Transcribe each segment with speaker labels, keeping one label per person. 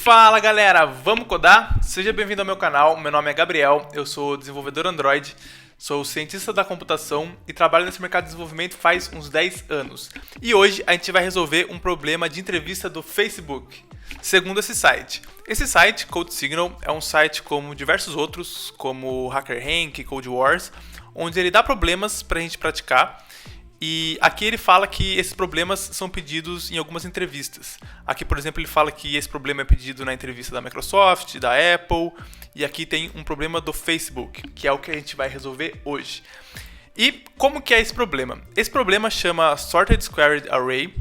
Speaker 1: Fala galera, vamos codar? Seja bem-vindo ao meu canal, meu nome é Gabriel, eu sou desenvolvedor Android, sou cientista da computação e trabalho nesse mercado de desenvolvimento faz uns 10 anos. E hoje a gente vai resolver um problema de entrevista do Facebook, segundo esse site. Esse site, CodeSignal, é um site como diversos outros, como HackerRank, CodeWars, onde ele dá problemas para a gente praticar. E aqui ele fala que esses problemas são pedidos em algumas entrevistas. Aqui, por exemplo, ele fala que esse problema é pedido na entrevista da Microsoft, da Apple. E aqui tem um problema do Facebook, que é o que a gente vai resolver hoje. E como que é esse problema? Esse problema chama Sorted Squared Array.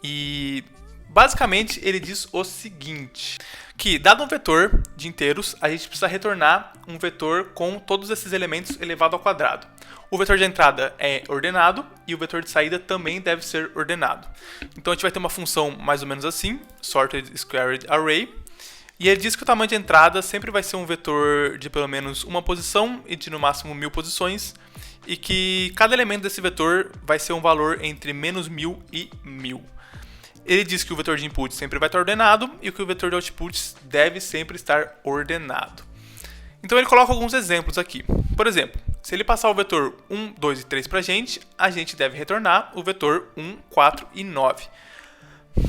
Speaker 1: E basicamente ele diz o seguinte: que dado um vetor de inteiros, a gente precisa retornar um vetor com todos esses elementos elevado ao quadrado. O vetor de entrada é ordenado e o vetor de saída também deve ser ordenado. Então a gente vai ter uma função mais ou menos assim, Sorted Squared Array, e ele diz que o tamanho de entrada sempre vai ser um vetor de pelo menos uma posição e de no máximo 1000 posições, e que cada elemento desse vetor vai ser um valor entre menos 1000 e 1000. Ele diz que o vetor de input sempre vai estar ordenado e que o vetor de output deve sempre estar ordenado. Então ele coloca alguns exemplos aqui. Por exemplo, se ele passar o vetor 1, 2 e 3 para a gente deve retornar o vetor 1, 4 e 9.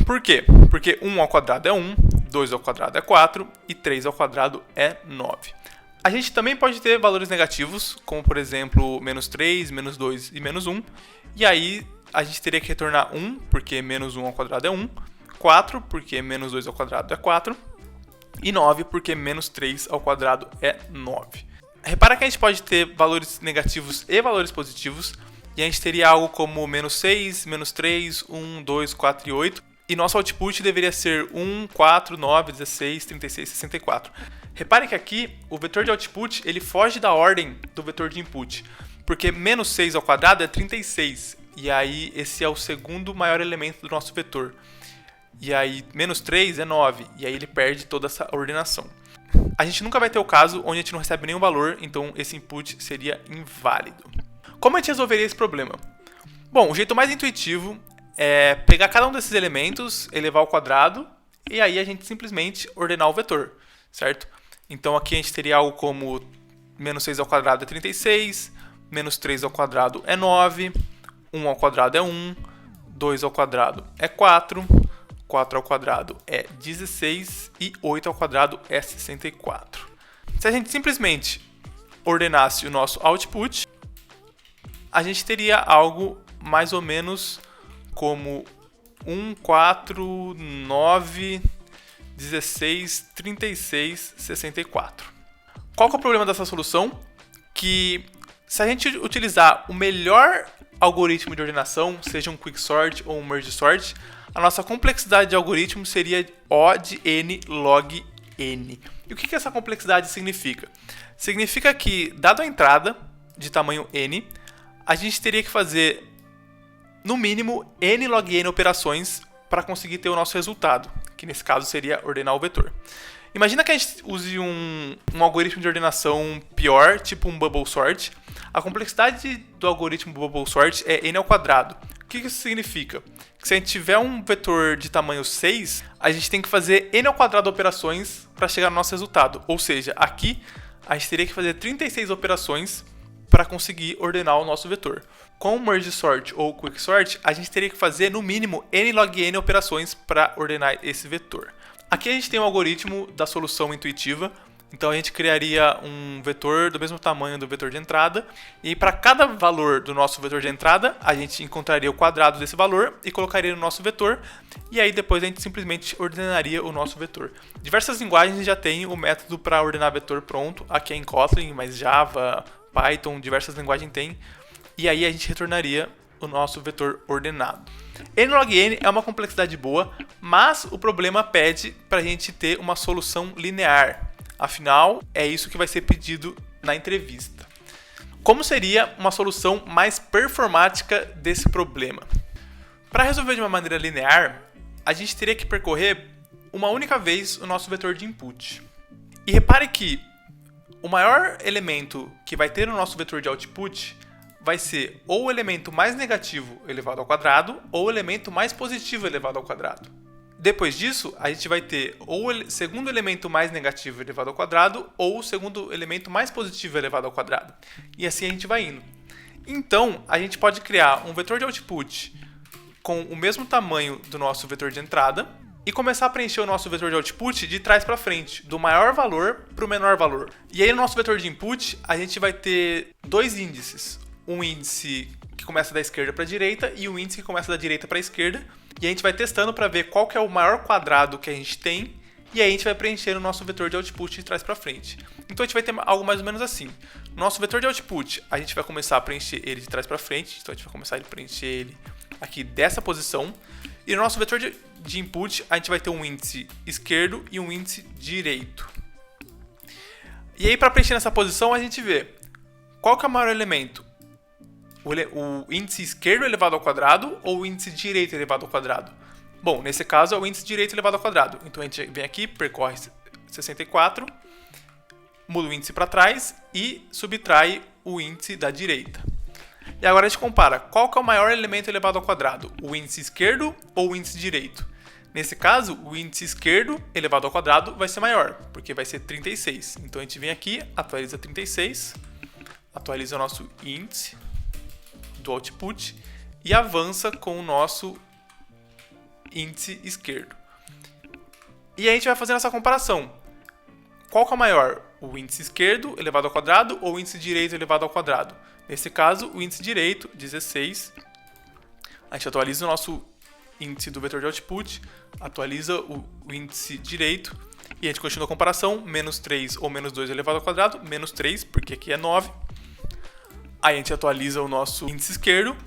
Speaker 1: Por quê? Porque 1 ao quadrado é 1, 2 ao quadrado é 4 e 3 ao quadrado é 9. A gente também pode ter valores negativos, como por exemplo, menos 3, menos 2 e menos 1. E aí a gente teria que retornar 1, porque menos 1 ao quadrado é 1, 4, porque menos 2 ao quadrado é 4, e 9, porque menos 3 ao quadrado é 9. Repara que a gente pode ter valores negativos e valores positivos, e a gente teria algo como menos 6, menos 3, 1, 2, 4 e 8, e nosso output deveria ser 1, 4, 9, 16, 36, 64. Repare que aqui o vetor de output ele foge da ordem do vetor de input, porque menos 6 ao quadrado é 36, e aí esse é o segundo maior elemento do nosso vetor. E aí menos 3 é 9, e aí ele perde toda essa ordenação. A gente nunca vai ter o caso onde a gente não recebe nenhum valor, então esse input seria inválido. Como a gente resolveria esse problema? Bom, o jeito mais intuitivo é pegar cada um desses elementos, elevar ao quadrado, e aí a gente simplesmente ordenar o vetor, certo? Então aqui a gente teria algo como menos 6 ao quadrado é 36, menos 3 ao quadrado é 9, 1 ao quadrado é 1, 2 ao quadrado é 4, 4 ao quadrado é 16 e 8 ao quadrado é 64. Se a gente simplesmente ordenasse o nosso output, a gente teria algo mais ou menos como 1, 4, 9, 16, 36, 64. Qual que é o problema dessa solução? Que se a gente utilizar o melhor algoritmo de ordenação, seja um quicksort ou um merge sort, a nossa complexidade de algoritmo seria O de n log n. E o que essa complexidade significa? Significa que, dado a entrada de tamanho n, a gente teria que fazer, no mínimo, n log n operações para conseguir ter o nosso resultado, que nesse caso seria ordenar o vetor. Imagina que a gente use um algoritmo de ordenação pior, tipo um bubble sort. A complexidade do algoritmo bubble sort é n ao quadrado. O que isso significa? Que se a gente tiver um vetor de tamanho 6, a gente tem que fazer n ao quadrado operações para chegar no nosso resultado. Ou seja, aqui a gente teria que fazer 36 operações para conseguir ordenar o nosso vetor. Com o merge sort ou quicksort, a gente teria que fazer no mínimo n log n operações para ordenar esse vetor. Aqui a gente tem um algoritmo da solução intuitiva. Então a gente criaria um vetor do mesmo tamanho do vetor de entrada, e para cada valor do nosso vetor de entrada, a gente encontraria o quadrado desse valor e colocaria no nosso vetor, e aí depois a gente simplesmente ordenaria o nosso vetor. Diversas linguagens já têm o método para ordenar vetor pronto, aqui é em Kotlin, mas Java, Python, diversas linguagens têm, e aí a gente retornaria o nosso vetor ordenado. N log n é uma complexidade boa, mas o problema pede para a gente ter uma solução linear. Afinal, é isso que vai ser pedido na entrevista. Como seria uma solução mais performática desse problema? Para resolver de uma maneira linear, a gente teria que percorrer uma única vez o nosso vetor de input. E repare que o maior elemento que vai ter no nosso vetor de output vai ser ou o elemento mais negativo elevado ao quadrado ou o elemento mais positivo elevado ao quadrado. Depois disso, a gente vai ter ou o segundo elemento mais negativo elevado ao quadrado ou o segundo elemento mais positivo elevado ao quadrado. E assim a gente vai indo. Então, a gente pode criar um vetor de output com o mesmo tamanho do nosso vetor de entrada e começar a preencher o nosso vetor de output de trás para frente, do maior valor para o menor valor. E aí no nosso vetor de input, a gente vai ter dois índices. Um índice que começa da esquerda para a direita e um índice que começa da direita para a esquerda. E a gente vai testando para ver qual que é o maior quadrado que a gente tem. E aí a gente vai preencher o nosso vetor de output de trás para frente. Então a gente vai ter algo mais ou menos assim. No nosso vetor de output, a gente vai começar a preencher ele de trás para frente. Então a gente vai começar a preencher ele aqui dessa posição. E no nosso vetor de input, a gente vai ter um índice esquerdo e um índice direito. E aí para preencher nessa posição, a gente vê qual que é o maior elemento. O índice esquerdo elevado ao quadrado ou o índice direito elevado ao quadrado? Bom, nesse caso é o índice direito elevado ao quadrado. Então a gente vem aqui, percorre 64, muda o índice para trás e subtrai o índice da direita. E agora a gente compara qual que é o maior elemento elevado ao quadrado, o índice esquerdo ou o índice direito. Nesse caso, o índice esquerdo elevado ao quadrado vai ser maior, porque vai ser 36. Então a gente vem aqui, atualiza 36, atualiza o nosso índice do output e avança com o nosso índice esquerdo. E aí a gente vai fazendo essa comparação. Qual que é o maior? O índice esquerdo elevado ao quadrado ou o índice direito elevado ao quadrado? Nesse caso, o índice direito, 16. A gente atualiza o nosso índice do vetor de output, atualiza o índice direito e a gente continua a comparação. Menos 3 ou menos 2 elevado ao quadrado, menos 3, porque aqui é 9. Aí a gente atualiza o nosso índice esquerdo.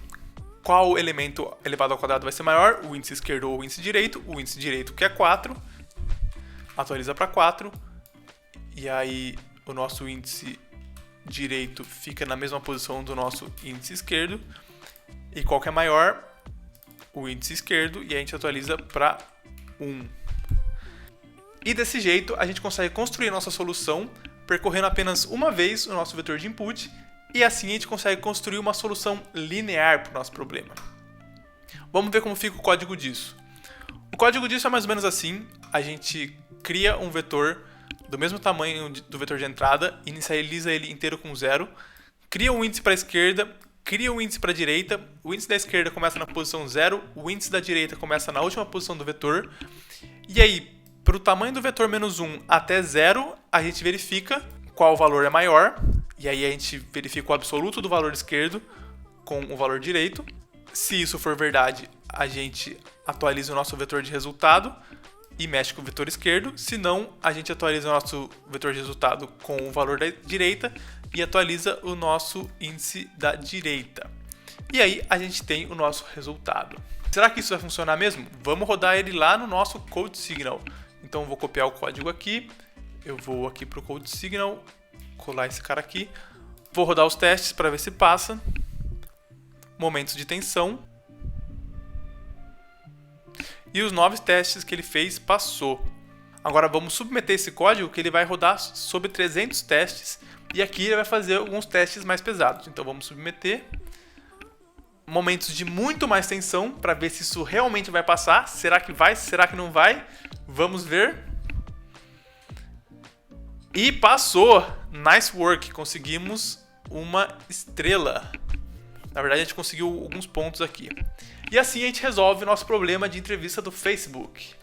Speaker 1: Qual elemento elevado ao quadrado vai ser maior? O índice esquerdo ou o índice direito? O índice direito, que é 4. Atualiza para 4. E aí o nosso índice direito fica na mesma posição do nosso índice esquerdo. E qual que é maior? O índice esquerdo. E a gente atualiza para 1. E desse jeito a gente consegue construir a nossa solução percorrendo apenas uma vez o nosso vetor de input. E assim a gente consegue construir uma solução linear para o nosso problema. Vamos ver como fica o código disso. O código disso é mais ou menos assim. A gente cria um vetor do mesmo tamanho do vetor de entrada, inicializa ele inteiro com 0, cria um índice para a esquerda, cria um índice para a direita, o índice da esquerda começa na posição 0, o índice da direita começa na última posição do vetor. E aí, para o tamanho do vetor menos 1 até 0, a gente verifica qual valor é maior. E aí a gente verifica o absoluto do valor esquerdo com o valor direito. Se isso for verdade, a gente atualiza o nosso vetor de resultado e mexe com o vetor esquerdo. Se não, a gente atualiza o nosso vetor de resultado com o valor da direita e atualiza o nosso índice da direita. E aí a gente tem o nosso resultado. Será que isso vai funcionar mesmo? Vamos rodar ele lá no nosso CodeSignal. Então eu vou copiar o código aqui. Eu vou aqui para o CodeSignal, colar esse cara aqui. Vou rodar os testes para ver se passa. Momentos de tensão. E os 9 testes que ele fez passou. Agora vamos submeter esse código que ele vai rodar sobre 300 testes. E aqui ele vai fazer alguns testes mais pesados. Então vamos submeter. Momentos de muito mais tensão para ver se isso realmente vai passar. Será que vai? Será que não vai? Vamos ver. E passou! Nice work! Conseguimos uma estrela. Na verdade, a gente conseguiu alguns pontos aqui. E assim a gente resolve o nosso problema de entrevista do Facebook.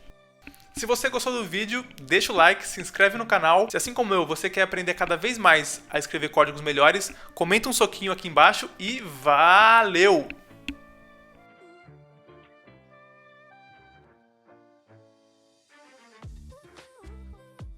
Speaker 1: Se você gostou do vídeo, deixa o like, se inscreve no canal. Se assim como eu, você quer aprender cada vez mais a escrever códigos melhores, comenta um soquinho aqui embaixo e valeu!